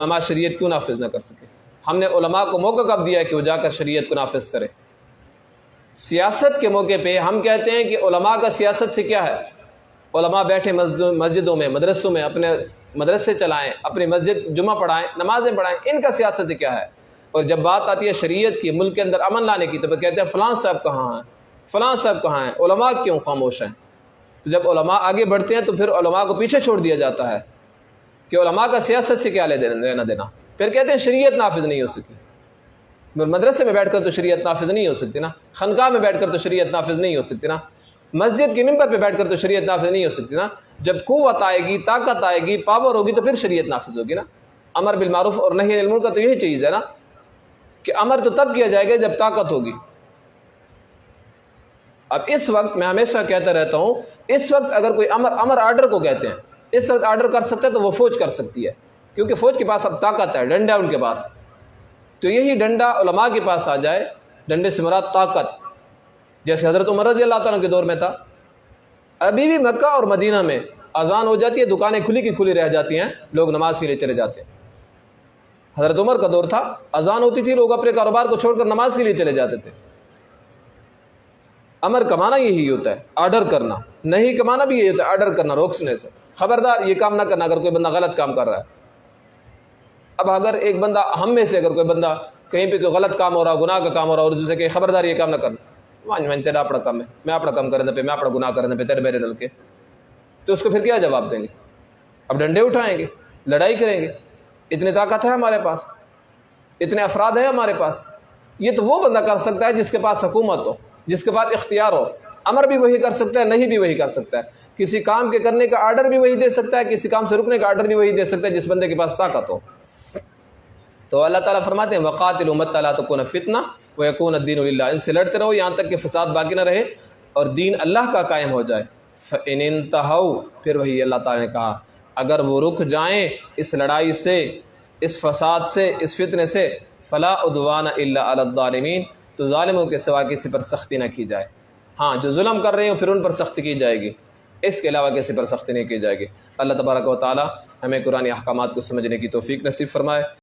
علماء شریعت کیوں نافذ نہ کر سکے؟ ہم نے علماء کو موقع کب دیا ہے کہ وہ جا کر شریعت کو نافذ کرے؟ سیاست کے موقع پہ ہم کہتے ہیں کہ علماء کا سیاست سے کیا ہے؟ علماء بیٹھے مسجدوں میں، مدرسوں میں، اپنے مدرسے چلائیں، اپنی مسجد جمعہ پڑھائیں، نمازیں پڑھائیں، ان کا سیاست سے کیا ہے؟ اور جب بات آتی ہے شریعت کی، ملک کے اندر امن لانے کی، تو وہ کہتے ہیں فلاں صاحب کہاں ہیں، فلاں صاحب کہاں ہیں، علماء کیوں خاموش ہیں؟ تو جب علماء آگے بڑھتے ہیں تو پھر علماء کو پیچھے چھوڑ دیا جاتا ہے کہ علماء کا سیاست سے کیا لینا دینا۔ پھر کہتے ہیں شریعت نافذ نہیں ہو سکی۔ مدرسے میں بیٹھ کر تو شریعت نافذ نہیں ہو سکتی نا، خانقاہ میں بیٹھ کر تو شریعت نافذ نہیں ہو سکتی نا، مسجد کے ممبر پہ بیٹھ کر تو شریعت نافذ نہیں ہو سکتی نا۔ جب قوت آئے گی، طاقت آئے گی، پاور ہوگی تو پھر شریعت نافذ ہوگی نا۔ امر بالمعروف اور نہی عن المنکر کا تو یہی چیز ہے نا کہ امر تو تب کیا جائے گا جب طاقت ہوگی۔ اب اس وقت میں ہمیشہ کہتا رہتا ہوں، اس وقت اگر کوئی امر آرڈر کو کہتے ہیں، اس وقت آرڈر کر سکتا ہے تو وہ فوج کر سکتی ہے، کیونکہ فوج کے پاس اب طاقت ہے، ڈنڈا ان کے پاس۔ تو یہی ڈنڈا علماء کے پاس آ جائے، ڈنڈے سے مراد طاقت، جیسے حضرت عمر رضی اللہ تعالیٰ کے دور میں تھا۔ ابھی بھی مکہ اور مدینہ میں اذان ہو جاتی ہے، دکانیں کھلی کی کھلی رہ جاتی ہیں، لوگ نماز کے لیے چلے جاتے ہیں۔ حضرت عمر کا دور تھا، اذان ہوتی تھی، لوگ اپنے کاروبار کو چھوڑ کر نماز کے لیے چلے جاتے تھے۔ امر کمانا یہی ہوتا ہے، آرڈر کرنا، نہیں کمانا بھی یہی ہوتا ہے، آرڈر کرنا، روکنے سے، خبردار یہ کام نہ کرنا اگر کوئی بندہ غلط کام کر رہا ہے۔ اب اگر ایک بندہ، ہم میں سے اگر کوئی بندہ کہیں پہ کوئی غلط کام ہو رہا، گناہ کا کام ہو رہا، اور دوسرے کہ خبردار یہ کام نہ کرنا، تیرا اپنا کام ہے، میں اپنا کام کرنے پہ، میں اپنا گناہ کرنے پہ، تیرے میرے ڈل کے، تو اس کو پھر کیا جواب دیں گے؟ اب ڈنڈے اٹھائیں گے، لڑائی کریں گے۔ اتنی طاقت ہے ہمارے پاس، اتنے افراد ہیں ہمارے پاس۔ یہ تو وہ بندہ کر سکتا ہے جس کے پاس حکومت ہو، جس کے پاس اختیار ہو۔ امر بھی وہی کر سکتا ہے، نہیں بھی وہی کر سکتا ہے۔ کسی کام کے کرنے کا آرڈر بھی وہی دے سکتا ہے، کسی کام سے رکنے کا آرڈر بھی وہی دے سکتا ہے جس بندے کے پاس طاقت ہو۔ تو اللہ تعالیٰ فرماتے ہیں وَقَاتِلُوا مَتَّى لَا تَكُونَ فِتْنَةٌ وَيَكُونَ الدِّينُ لِلَّهِ، ان سے لڑتے رہو یہاں تک کہ فساد باقی نہ رہے اور دین اللہ کا قائم ہو جائے۔ فَإِنِ انْتَهَوْا، پھر وہی اللہ تعالیٰ نے کہا اگر وہ رک جائیں اس لڑائی سے، اس فساد سے، اس فتنے سے، فَلَا عُدْوَانَ إِلَّا عَلَى الظَّالِمِينَ، تو ظالموں کے سوا کسی پر سختی نہ کی جائے۔ ہاں جو ظلم کر رہے ہوں پھر ان پر سختی کی جائے گی، اس کے علاوہ کسی پر سختی نہیں کی جائے گی۔ اللہ تبارک و تعالی ہمیں قرآن احکامات کو سمجھنے کی توفیق نصیب فرمائے۔